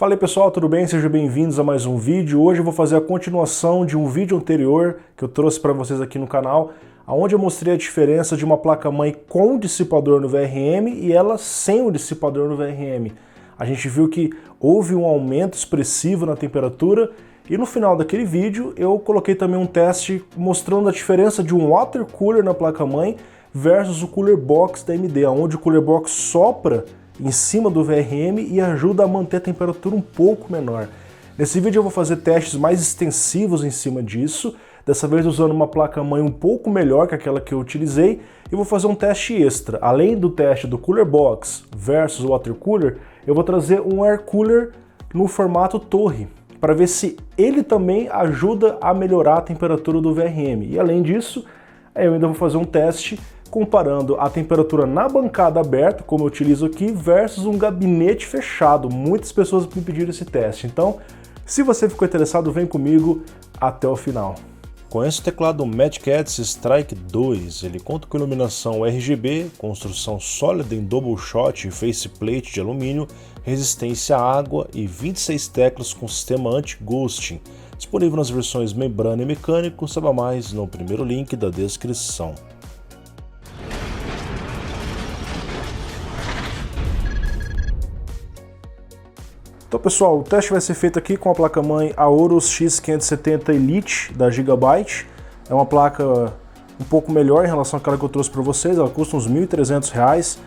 Fala aí pessoal, tudo bem? Sejam bem-vindos a mais um vídeo. Hoje eu vou fazer a continuação de um vídeo anterior que eu trouxe para vocês aqui no canal, onde eu mostrei a diferença de uma placa-mãe com dissipador no VRM e ela sem o dissipador no VRM. A gente viu que houve um aumento expressivo na temperatura e no final daquele vídeo eu coloquei também um teste mostrando a diferença de um water cooler na placa-mãe versus o cooler box da AMD, onde o cooler box sopra em cima do VRM e ajuda a manter a temperatura um pouco menor. Nesse vídeo eu vou fazer testes mais extensivos em cima disso, dessa vez usando uma placa-mãe um pouco melhor que aquela que eu utilizei, e vou fazer um teste extra. Além do teste do Cooler Box versus Water Cooler, eu vou trazer um Air Cooler no formato torre, para ver se ele também ajuda a melhorar a temperatura do VRM. E além disso, eu ainda vou fazer um teste comparando a temperatura na bancada aberta, como eu utilizo aqui, versus um gabinete fechado. Muitas pessoas me pediram esse teste, então se você ficou interessado, vem comigo até o final. Conhece o teclado Mad Catz Strike 2, ele conta com iluminação RGB, construção sólida em double shot e faceplate de alumínio, resistência à água e 26 teclas com sistema anti-ghosting, disponível nas versões membrana e mecânico. Saiba mais no primeiro link da descrição. Então pessoal, o teste vai ser feito aqui com a placa-mãe Aorus X570 Elite da Gigabyte. É uma placa um pouco melhor em relação àquela que eu trouxe para vocês, ela custa uns R$ 1.300.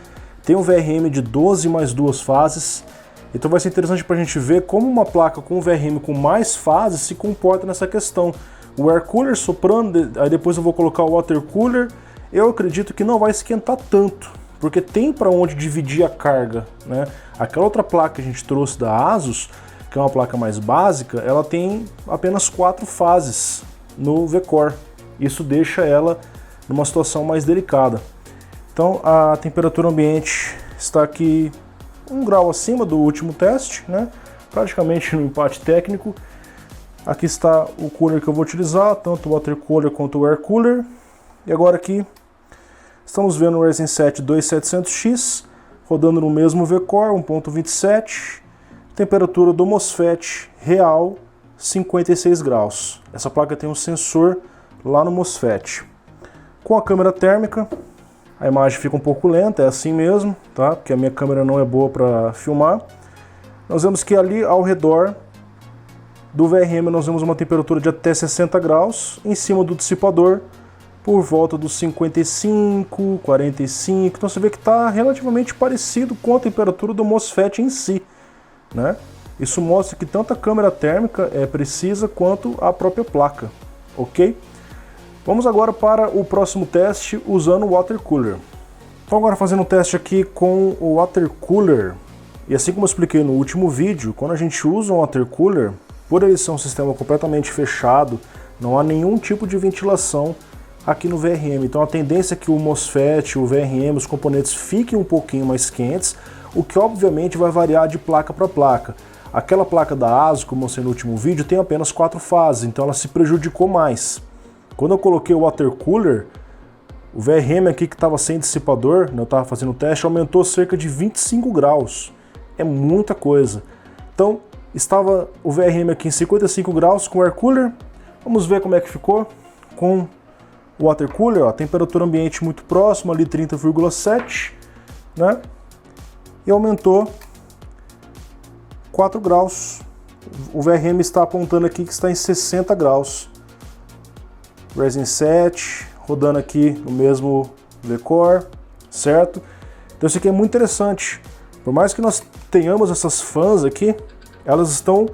Tem um VRM de 12 mais 2 fases, então vai ser interessante para a gente ver como uma placa com VRM com mais fases se comporta nessa questão. O Air Cooler soprando, aí depois eu vou colocar o Water Cooler, eu acredito que não vai esquentar tanto, porque tem para onde dividir a carga, né? Aquela outra placa que a gente trouxe da Asus, que é uma placa mais básica, ela tem apenas 4 fases no V-Core. Isso deixa ela numa situação mais delicada. Então a temperatura ambiente está aqui 1 grau acima do último teste, né? Praticamente no empate técnico. Aqui está o cooler que eu vou utilizar, tanto o Water Cooler quanto o Air Cooler. E agora aqui estamos vendo o Ryzen 7 2700X, rodando no mesmo V-Core, 1.27, temperatura do MOSFET real 56 graus. Essa placa tem um sensor lá no MOSFET. Com a câmera térmica, a imagem fica um pouco lenta, é assim mesmo, tá? Porque a minha câmera não é boa para filmar. Nós vemos que ali ao redor do VRM nós vemos uma temperatura de até 60 graus, em cima do dissipador por volta dos 55, 45, então você vê que está relativamente parecido com a temperatura do MOSFET em si, né? Isso mostra que tanto a câmera térmica é precisa quanto a própria placa, ok? Vamos agora para o próximo teste usando o Water Cooler. Então agora fazendo um teste aqui com o Water Cooler, e assim como eu expliquei no último vídeo, quando a gente usa um Water Cooler, por ele ser um sistema completamente fechado, não há nenhum tipo de ventilação aqui no VRM, então a tendência é que o MOSFET, o VRM, os componentes fiquem um pouquinho mais quentes, o que obviamente vai variar de placa para placa. Aquela placa da ASUS, como eu mostrei no último vídeo, tem apenas 4 fases, então ela se prejudicou mais. Quando eu coloquei o Water Cooler, o VRM aqui que estava sem dissipador, eu estava fazendo o teste, aumentou cerca de 25 graus. É muita coisa. Então estava o VRM aqui em 55 graus com o Air Cooler. Vamos ver como é que ficou com o Water Cooler, ó, temperatura ambiente muito próxima, ali 30,7, né? E aumentou 4 graus. O VRM está apontando aqui que está em 60 graus. Ryzen 7, rodando aqui no mesmo V-Core, certo? Então isso aqui é muito interessante. Por mais que nós tenhamos essas fãs aqui, elas estão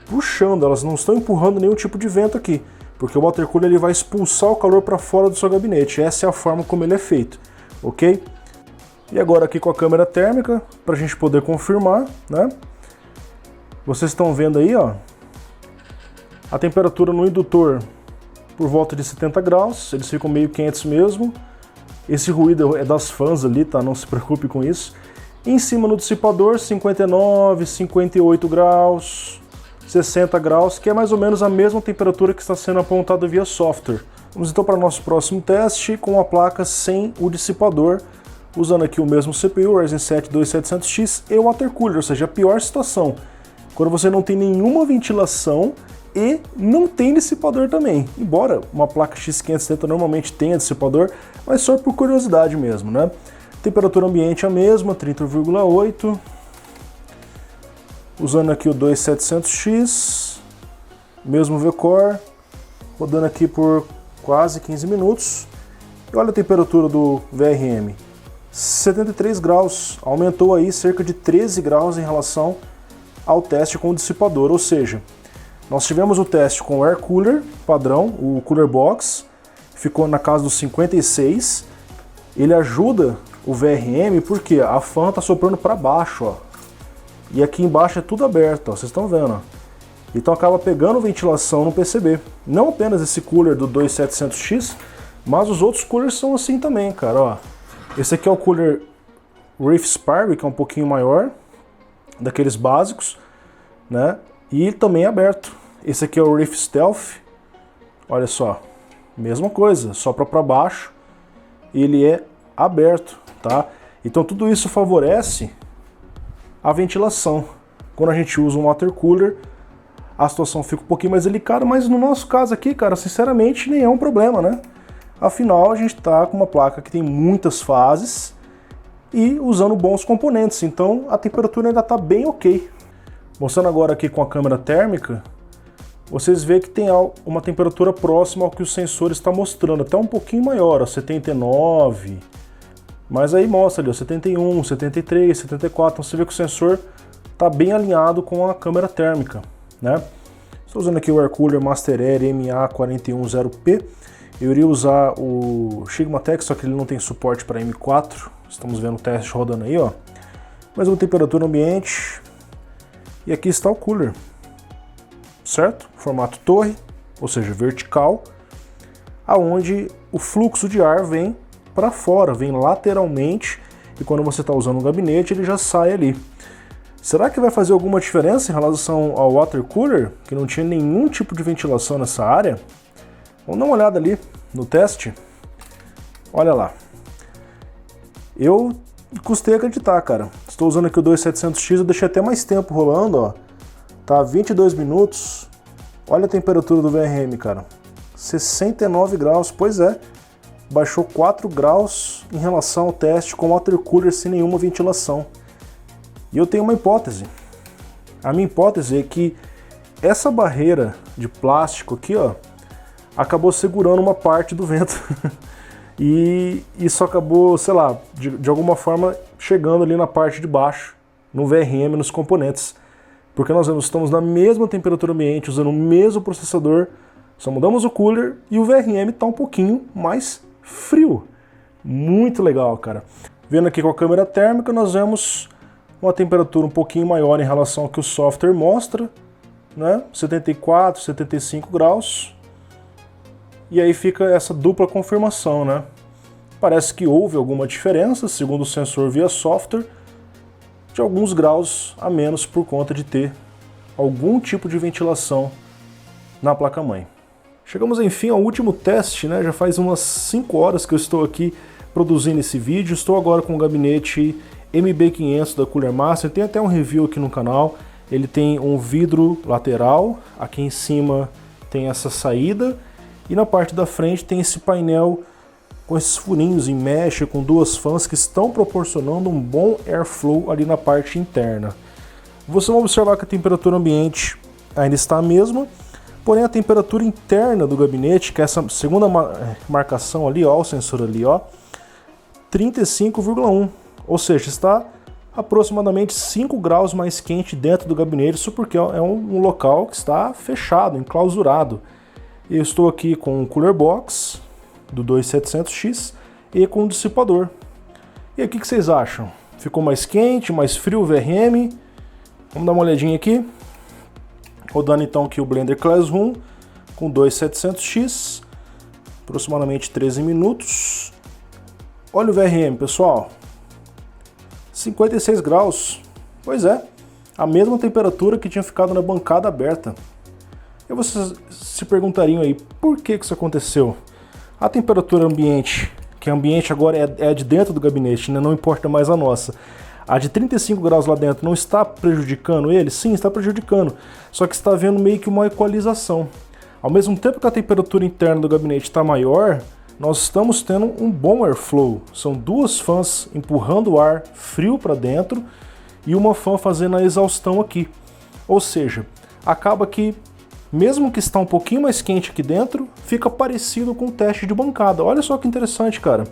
puxando, elas não estão empurrando nenhum tipo de vento aqui, porque o Water Cooler ele vai expulsar o calor para fora do seu gabinete. Essa é a forma como ele é feito, ok? E agora aqui com a câmera térmica, para a gente poder confirmar, né? Vocês estão vendo aí, ó, a temperatura no indutor por volta de 70 graus, eles ficam meio quentes mesmo. Esse ruído é das fãs ali, tá? Não se preocupe com isso. Em cima no dissipador, 59, 58 graus... 60 graus, que é mais ou menos a mesma temperatura que está sendo apontada via software. Vamos então para o nosso próximo teste com a placa sem o dissipador, usando aqui o mesmo CPU, Ryzen 7 2700X e o Water Cooler, ou seja, a pior situação. quando você não tem nenhuma ventilação e não tem dissipador também. Embora uma placa X570 normalmente tenha dissipador, mas só por curiosidade mesmo, né? Temperatura ambiente a mesma, 30,8. Usando aqui o 2700X, mesmo V-Core, rodando aqui por quase 15 minutos. E olha a temperatura do VRM, 73 graus, aumentou aí cerca de 13 graus em relação ao teste com o dissipador, ou seja, nós tivemos o teste com o Air Cooler padrão, o Cooler Box, ficou na casa dos 56, ele ajuda o VRM porque a fan está soprando para baixo, ó. E aqui embaixo é tudo aberto, ó, vocês estão vendo, ó. Então acaba pegando ventilação no PCB. Não apenas esse cooler do 2700X, mas os outros coolers são assim também, cara, ó. Esse aqui é o cooler Reef Sparrow, que é um pouquinho maior, daqueles básicos, né? E também aberto. Esse aqui é o Reef Stealth, olha só, mesma coisa, sopra para baixo, ele é aberto, tá? Então tudo isso favorece a ventilação. Quando a gente usa um water cooler, a situação fica um pouquinho mais delicada, mas no nosso caso aqui, cara, sinceramente, nem é um problema, né? Afinal, a gente tá com uma placa que tem muitas fases e usando bons componentes, então a temperatura ainda tá bem ok. Mostrando agora aqui com a câmera térmica, vocês veem que tem uma temperatura próxima ao que o sensor está mostrando, até um pouquinho maior, ó, 79, mas aí mostra ali, ó, 71, 73, 74, então você vê que o sensor está bem alinhado com a câmera térmica, né? Estou usando aqui o Air Cooler Master Air MA410P, eu iria usar o Sigmatech, só que ele não tem suporte para M4, estamos vendo o teste rodando aí, ó. Mais uma temperatura ambiente, e aqui está o cooler, certo? Formato torre, ou seja, vertical, aonde o fluxo de ar vem para fora, vem lateralmente, e quando você está usando um gabinete ele já sai ali. Será que vai fazer alguma diferença em relação ao water cooler, que não tinha nenhum tipo de ventilação nessa área? Vamos dar uma olhada ali no teste. Olha lá. Eu custei acreditar, cara. Estou usando aqui o 2700X, eu deixei até mais tempo rolando, ó. Tá 22 minutos. Olha a temperatura do VRM, cara. 69 graus, pois é. Baixou 4 graus em relação ao teste com water cooler sem nenhuma ventilação. E eu tenho uma hipótese. A minha hipótese é que essa barreira de plástico aqui, ó, acabou segurando uma parte do vento. E isso acabou, sei lá, de alguma forma chegando ali na parte de baixo, no VRM, nos componentes. Porque nós estamos na mesma temperatura ambiente, usando o mesmo processador, só mudamos o cooler e o VRM está um pouquinho mais frio. Muito legal, cara. Vendo aqui com a câmera térmica, nós vemos uma temperatura um pouquinho maior em relação ao que o software mostra, né? 74, 75 graus. E aí fica essa dupla confirmação, né? Parece que houve alguma diferença, segundo o sensor via software, de alguns graus a menos por conta de ter algum tipo de ventilação na placa-mãe. Chegamos enfim ao último teste, né? Já faz umas 5 horas que eu estou aqui produzindo esse vídeo. Estou agora com o gabinete MB500 da Cooler Master. Tem até um review aqui no canal. Ele tem um vidro lateral, aqui em cima tem essa saída e na parte da frente tem esse painel com esses furinhos em mesh, com duas fãs que estão proporcionando um bom airflow ali na parte interna. Vocês vão observar que a temperatura ambiente ainda está a mesma, porém a temperatura interna do gabinete, que é essa segunda marcação ali, ó, o sensor ali, ó, 35,1, ou seja, está aproximadamente 5 graus mais quente dentro do gabinete, isso porque é um local que está fechado, enclausurado. Eu estou aqui com o Cooler Box do 2700X e com o dissipador. E aí, o que vocês acham? Ficou mais quente, mais frio o VRM? Vamos dar uma olhadinha aqui. Rodando então aqui o Blender Classroom com 2700X, aproximadamente 13 minutos. Olha o VRM, pessoal. 56 graus. Pois é, a mesma temperatura que tinha ficado na bancada aberta. E vocês se perguntariam aí, por que isso aconteceu? A temperatura ambiente, que ambiente agora é de dentro do gabinete, né? Não importa mais a nossa. A de 35 graus lá dentro não está prejudicando ele? Sim, está prejudicando, só que está havendo meio que uma equalização. Ao mesmo tempo que a temperatura interna do gabinete está maior, nós estamos tendo um bom airflow. São duas fãs empurrando o ar frio para dentro e uma fã fazendo a exaustão aqui. Ou seja, acaba que, mesmo que está um pouquinho mais quente aqui dentro, fica parecido com o teste de bancada. Olha só que interessante, cara.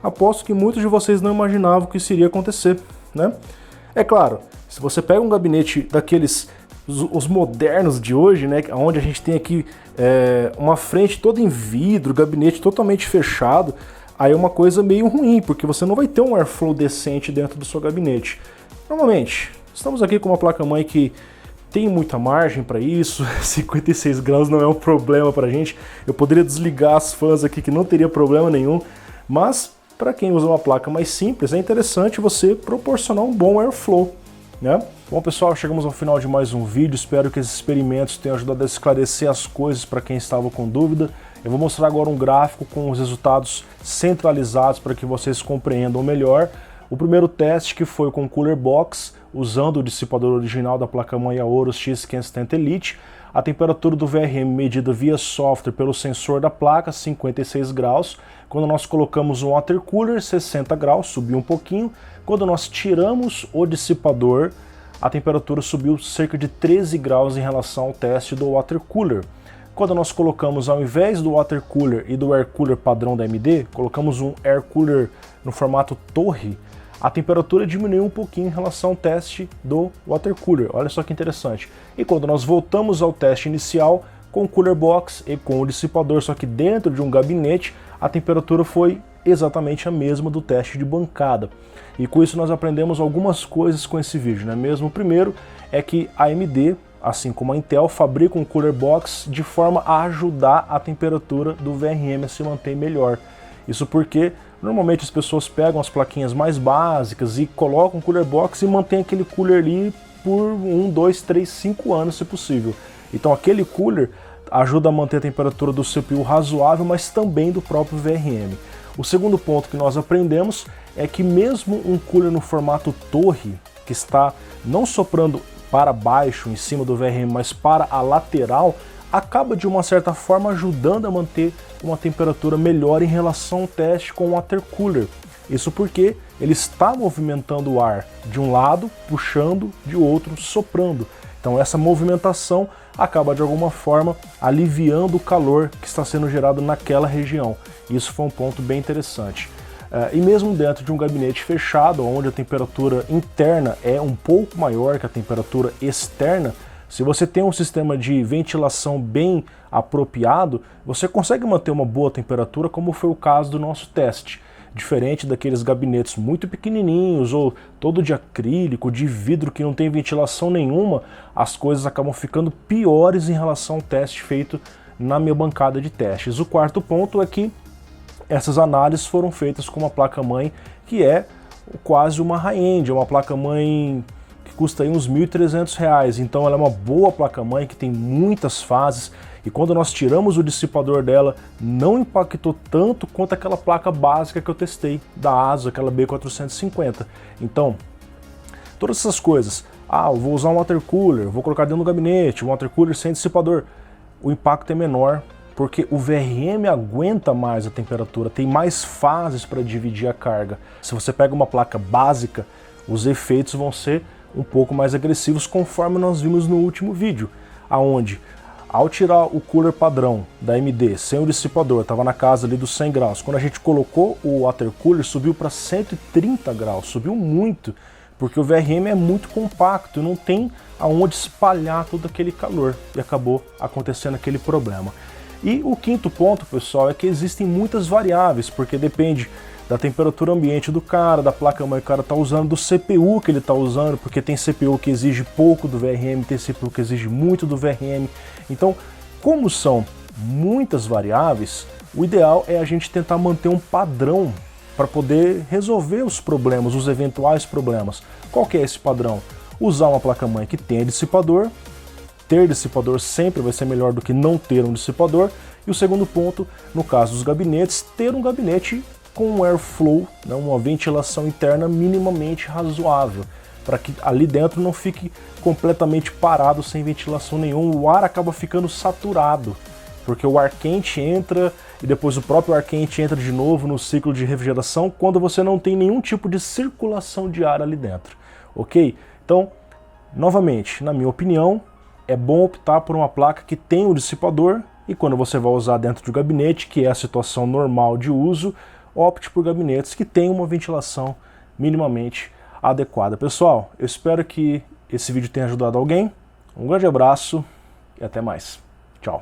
Aposto que muitos de vocês não imaginavam que isso iria acontecer, né? É claro, se você pega um gabinete daqueles, os modernos de hoje, né, onde a gente tem aqui uma frente toda em vidro, gabinete totalmente fechado, aí é uma coisa meio ruim, porque você não vai ter um airflow decente dentro do seu gabinete. Normalmente, estamos aqui com uma placa-mãe que tem muita margem para isso, 56 graus não é um problema para a gente. Eu poderia desligar as fãs aqui que não teria problema nenhum, mas para quem usa uma placa mais simples, é interessante você proporcionar um bom airflow, né? Bom, pessoal, chegamos ao final de mais um vídeo. Espero que esses experimentos tenham ajudado a esclarecer as coisas para quem estava com dúvida. Eu vou mostrar agora um gráfico com os resultados centralizados para que vocês compreendam melhor. O primeiro teste, que foi com o Cooler Box, usando o dissipador original da placa-mãe Aorus X570 Elite, a temperatura do VRM medida via software pelo sensor da placa, 56 graus. Quando nós colocamos um water cooler, 60 graus, subiu um pouquinho. Quando nós tiramos o dissipador, a temperatura subiu cerca de 13 graus em relação ao teste do water cooler. Quando nós colocamos, ao invés do water cooler e do air cooler padrão da AMD, colocamos um air cooler no formato torre, a temperatura diminuiu um pouquinho em relação ao teste do water cooler. Olha só que interessante. E quando nós voltamos ao teste inicial, com o Cooler Box e com o dissipador, só que dentro de um gabinete, a temperatura foi exatamente a mesma do teste de bancada. E com isso nós aprendemos algumas coisas com esse vídeo, não é mesmo? O primeiro é que a AMD, assim como a Intel, fabrica um Cooler Box de forma a ajudar a temperatura do VRM a se manter melhor. Isso porque normalmente as pessoas pegam as plaquinhas mais básicas e colocam o Cooler Box e mantém aquele cooler ali por 1, 2, 3, 5 anos, se possível. Então aquele cooler ajuda a manter a temperatura do CPU razoável, mas também do próprio VRM. O segundo ponto que nós aprendemos é que mesmo um cooler no formato torre, que está não soprando para baixo em cima do VRM, mas para a lateral, acaba de uma certa forma ajudando a manter uma temperatura melhor em relação ao teste com o water cooler. Isso porque ele está movimentando o ar de um lado, puxando, de outro, soprando. Então essa movimentação acaba de alguma forma aliviando o calor que está sendo gerado naquela região. Isso foi um ponto bem interessante. E mesmo dentro de um gabinete fechado, onde a temperatura interna é um pouco maior que a temperatura externa, se você tem um sistema de ventilação bem apropriado, você consegue manter uma boa temperatura, como foi o caso do nosso teste. Diferente daqueles gabinetes muito pequenininhos ou todo de acrílico, de vidro que não tem ventilação nenhuma, as coisas acabam ficando piores em relação ao teste feito na minha bancada de testes. O quarto ponto é que essas análises foram feitas com uma placa-mãe que é quase uma high-end, é uma placa-mãe que custa aí uns R$ 1.300, então ela é uma boa placa-mãe que tem muitas fases, e quando nós tiramos o dissipador dela, não impactou tanto quanto aquela placa básica que eu testei, da ASUS, aquela B450. Então, todas essas coisas, eu vou usar um water cooler, vou colocar dentro do gabinete, um water cooler sem dissipador, o impacto é menor, porque o VRM aguenta mais a temperatura, tem mais fases para dividir a carga. Se você pega uma placa básica, os efeitos vão ser um pouco mais agressivos, conforme nós vimos no último vídeo, aonde ao tirar o cooler padrão da AMD sem o dissipador, estava na casa ali dos 100 graus, quando a gente colocou o water cooler subiu para 130 graus, subiu muito, porque o VRM é muito compacto, não tem aonde espalhar todo aquele calor, e acabou acontecendo aquele problema. E o quinto ponto, pessoal, é que existem muitas variáveis, porque depende da temperatura ambiente do cara, da placa-mãe que o cara está usando, do CPU que ele está usando, porque tem CPU que exige pouco do VRM, tem CPU que exige muito do VRM. Então, como são muitas variáveis, o ideal é a gente tentar manter um padrão para poder resolver os problemas, os eventuais problemas. Qual que é esse padrão? Usar uma placa-mãe que tenha dissipador. Ter dissipador sempre vai ser melhor do que não ter um dissipador. E o segundo ponto, no caso dos gabinetes, ter um gabinete com um airflow, né, uma ventilação interna minimamente razoável, para que ali dentro não fique completamente parado, sem ventilação nenhuma. O ar acaba ficando saturado, porque o ar quente entra e depois o próprio ar quente entra de novo no ciclo de refrigeração quando você não tem nenhum tipo de circulação de ar ali dentro, ok? Então, novamente, na minha opinião, é bom optar por uma placa que tem um dissipador, e quando você vai usar dentro do gabinete, que é a situação normal de uso, opte por gabinetes que tenham uma ventilação minimamente adequada. Pessoal, eu espero que esse vídeo tenha ajudado alguém. Um grande abraço e até mais. Tchau.